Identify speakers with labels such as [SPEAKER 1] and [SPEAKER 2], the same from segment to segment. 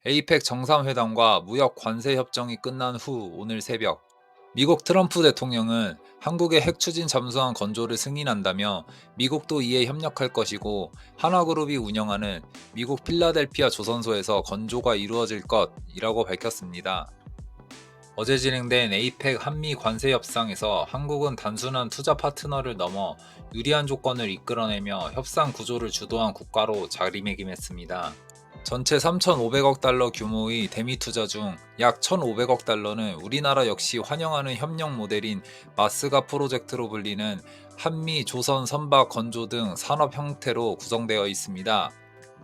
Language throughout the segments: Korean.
[SPEAKER 1] 에이펙 정상회담과 무역 관세 협정이 끝난 후 오늘 새벽, 미국 트럼프 대통령은 한국의 핵 추진 잠수함 건조를 승인한다며 미국도 이에 협력할 것이고 하나그룹이 운영하는 미국 필라델피아 조선소에서 건조가 이루어질 것이라고 밝혔습니다. 어제 진행된 에이펙 한미 관세 협상에서 한국은 단순한 투자 파트너를 넘어 유리한 조건을 이끌어내며 협상 구조를 주도한 국가로 자리매김했습니다. 전체 3,500억 달러 규모의 대미 투자 중 약 1,500억 달러는 우리나라 역시 환영하는 협력 모델인 마스가 프로젝트로 불리는 한미 조선 선박 건조 등 산업 형태로 구성되어 있습니다.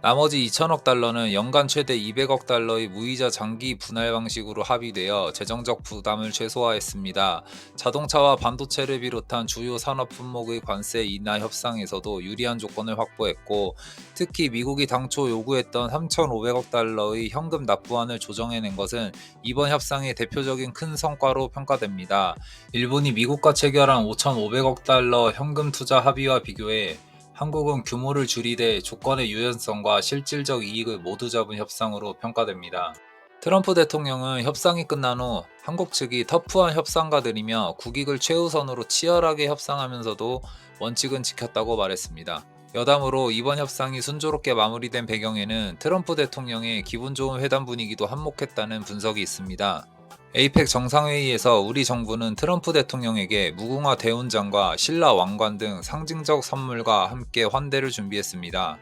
[SPEAKER 1] 나머지 2천억 달러는 연간 최대 200억 달러의 무이자 장기 분할 방식으로 합의되어 재정적 부담을 최소화했습니다. 자동차와 반도체를 비롯한 주요 산업 품목의 관세 인하 협상에서도 유리한 조건을 확보했고, 특히 미국이 당초 요구했던 3,500억 달러의 현금 납부안을 조정해낸 것은 이번 협상의 대표적인 큰 성과로 평가됩니다. 일본이 미국과 체결한 5,500억 달러 현금 투자 합의와 비교해 한국은 규모를 줄이되 조건의 유연성과 실질적 이익을 모두 잡은 협상으로 평가됩니다. 트럼프 대통령은 협상이 끝난 후 한국 측이 터프한 협상가들이며 국익을 최우선으로 치열하게 협상하면서도 원칙은 지켰다고 말했습니다. 여담으로 이번 협상이 순조롭게 마무리된 배경에는 트럼프 대통령의 기분 좋은 회담 분위기도 한몫했다는 분석이 있습니다. 에이펙 정상회의에서 우리 정부는 트럼프 대통령에게 무궁화 대훈장과 신라 왕관 등 상징적 선물과 함께 환대를 준비했습니다.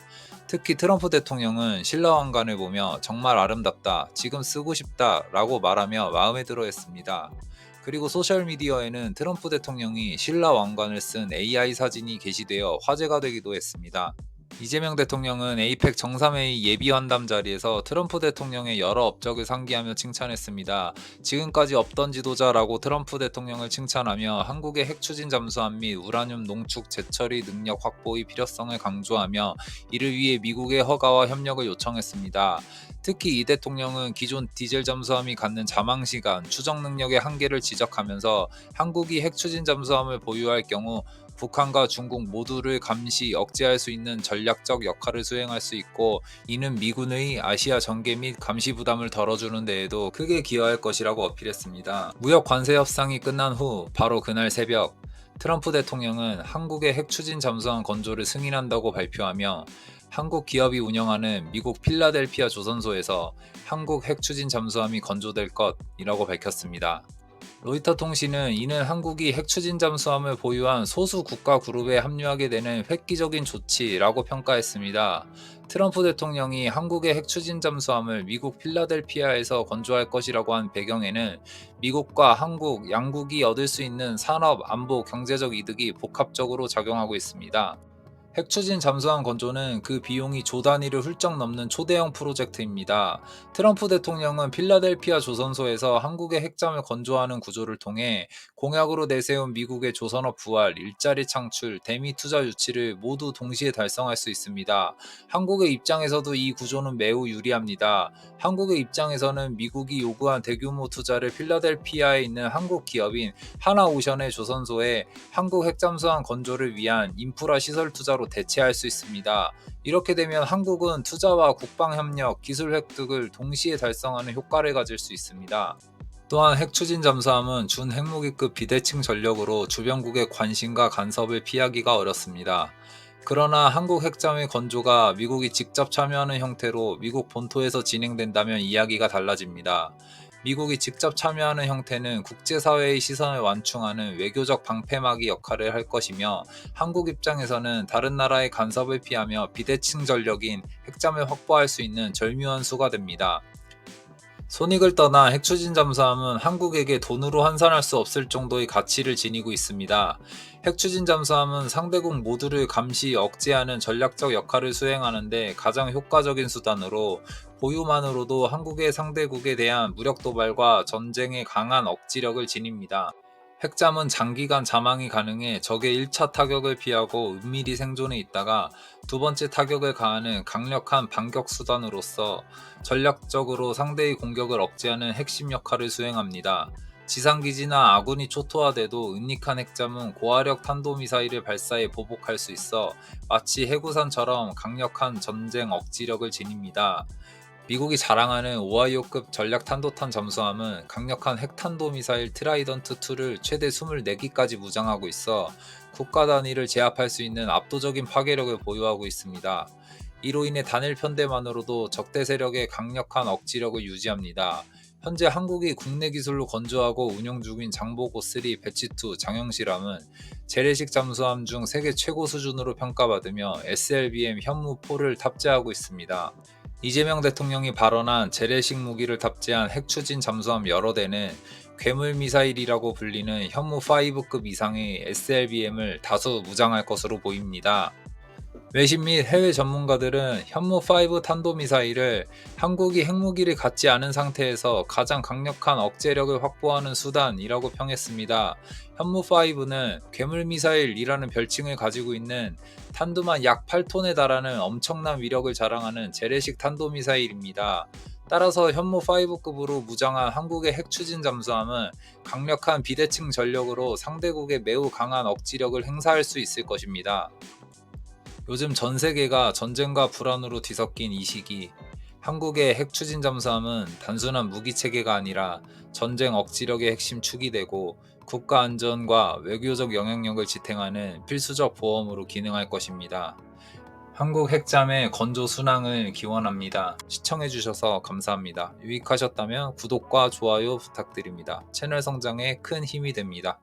[SPEAKER 1] 특히 트럼프 대통령은 신라 왕관을 보며 정말 아름답다, 지금 쓰고 싶다 라고 말하며 마음에 들어 했습니다. 그리고 소셜미디어에는 트럼프 대통령이 신라 왕관을 쓴 AI 사진이 게시되어 화제가 되기도 했습니다. 이재명 대통령은 에이펙 정상회의 예비 환담 자리에서 트럼프 대통령의 여러 업적을 상기하며 칭찬했습니다. 지금까지 없던 지도자라고 트럼프 대통령을 칭찬하며 한국의 핵 추진 잠수함 및 우라늄 농축 재처리 능력 확보의 필요성을 강조하며 이를 위해 미국의 허가와 협력을 요청했습니다. 특히 이 대통령은 기존 디젤 잠수함이 갖는 자망 시간, 추적 능력의 한계를 지적하면서 한국이 핵 추진 잠수함을 보유할 경우 북한과 중국 모두를 감시, 억제할 수 있는 전략적 역할을 수행할 수 있고, 이는 미군의 아시아 전개 및 감시 부담을 덜어주는 데에도 크게 기여할 것이라고 어필했습니다. 무역 관세 협상이 끝난 후 바로 그날 새벽, 트럼프 대통령은 한국의 핵 추진 잠수함 건조를 승인한다고 발표하며 한국 기업이 운영하는 미국 필라델피아 조선소에서 한국 핵 추진 잠수함이 건조될 것이라고 밝혔습니다. 로이터 통신은 이는 한국이 핵 추진 잠수함을 보유한 소수 국가 그룹에 합류하게 되는 획기적인 조치라고 평가했습니다. 트럼프 대통령이 한국의 핵 추진 잠수함을 미국 필라델피아에서 건조할 것이라고 한 배경에는 미국과 한국 양국이 얻을 수 있는 산업, 안보, 경제적 이득이 복합적으로 작용하고 있습니다. 핵 추진 잠수함 건조는 그 비용이 조 단위를 훌쩍 넘는 초대형 프로젝트입니다. 트럼프 대통령은 필라델피아 조선소에서 한국의 핵잠을 건조하는 구조를 통해 공약으로 내세운 미국의 조선업 부활, 일자리 창출, 대미 투자 유치를 모두 동시에 달성할 수 있습니다. 한국의 입장에서도 이 구조는 매우 유리합니다. 한국의 입장에서는 미국이 요구한 대규모 투자를 필라델피아에 있는 한국 기업인 하나오션의 조선소에 한국 핵잠수함 건조를 위한 인프라 시설 투자로 대체할 수 있습니다. 이렇게 되면 한국은 투자와 국방협력, 기술 획득을 동시에 달성하는 효과를 가질 수 있습니다. 또한 핵추진 잠수함은 준핵무기급 비대칭 전력으로 주변국의 관심과 간섭을 피하기가 어렵습니다. 그러나 한국 핵잠의 건조가 미국이 직접 참여하는 형태로 미국 본토에서 진행된다면 이야기가 달라집니다. 미국이 직접 참여하는 형태는 국제사회의 시선을 완충하는 외교적 방패막이 역할을 할 것이며, 한국 입장에서는 다른 나라의 간섭을 피하며 비대칭 전력인 핵잠을 확보할 수 있는 절묘한 수가 됩니다. 손익을 떠나 핵추진 잠수함은 한국에게 돈으로 환산할 수 없을 정도의 가치를 지니고 있습니다. 핵추진 잠수함은 상대국 모두를 감시, 억제하는 전략적 역할을 수행하는데 가장 효과적인 수단으로, 보유만으로도 한국의 상대국에 대한 무력 도발과 전쟁의 강한 억지력을 지닙니다. 핵잠은 장기간 자망이 가능해 적의 1차 타격을 피하고 은밀히 생존해 있다가 두 번째 타격을 가하는 강력한 반격 수단으로서 전략적으로 상대의 공격을 억제하는 핵심 역할을 수행합니다. 지상기지나 아군이 초토화돼도 은닉한 핵잠은 고화력 탄도미사일을 발사해 보복할 수 있어 마치 해구산처럼 강력한 전쟁 억지력을 지닙니다. 미국이 자랑하는 오하이오급 전략탄도탄 잠수함은 강력한 핵탄도미사일 트라이던트2를 최대 24기까지 무장하고 있어 국가 단위를 제압할 수 있는 압도적인 파괴력을 보유하고 있습니다. 이로 인해 단일 편대만으로도 적대 세력의 강력한 억지력을 유지합니다. 현재 한국이 국내 기술로 건조하고 운영 중인 장보고3 배치2 장영실함은 재래식 잠수함 중 세계 최고 수준으로 평가받으며 SLBM 현무4를 탑재하고 있습니다. 이재명 대통령이 발언한 재래식 무기를 탑재한 핵추진 잠수함 여러 대는 괴물 미사일이라고 불리는 현무5급 이상의 SLBM을 다수 무장할 것으로 보입니다. 외신 및 해외 전문가들은 현무5 탄도미사일을 한국이 핵무기를 갖지 않은 상태에서 가장 강력한 억제력을 확보하는 수단이라고 평했습니다. 현무5는 괴물미사일이라는 별칭을 가지고 있는 탄두만 약 8톤에 달하는 엄청난 위력을 자랑하는 재래식 탄도미사일입니다. 따라서 현무5급으로 무장한 한국의 핵추진 잠수함은 강력한 비대칭 전력으로 상대국에 매우 강한 억지력을 행사할 수 있을 것입니다. 요즘 전 세계가 전쟁과 불안으로 뒤섞인 이 시기, 한국의 핵추진 잠수함은 단순한 무기 체계가 아니라 전쟁 억지력의 핵심 축이 되고 국가 안전과 외교적 영향력을 지탱하는 필수적 보험으로 기능할 것입니다. 한국 핵잠의 건조 순항을 기원합니다. 시청해주셔서 감사합니다. 유익하셨다면 구독과 좋아요 부탁드립니다. 채널 성장에 큰 힘이 됩니다.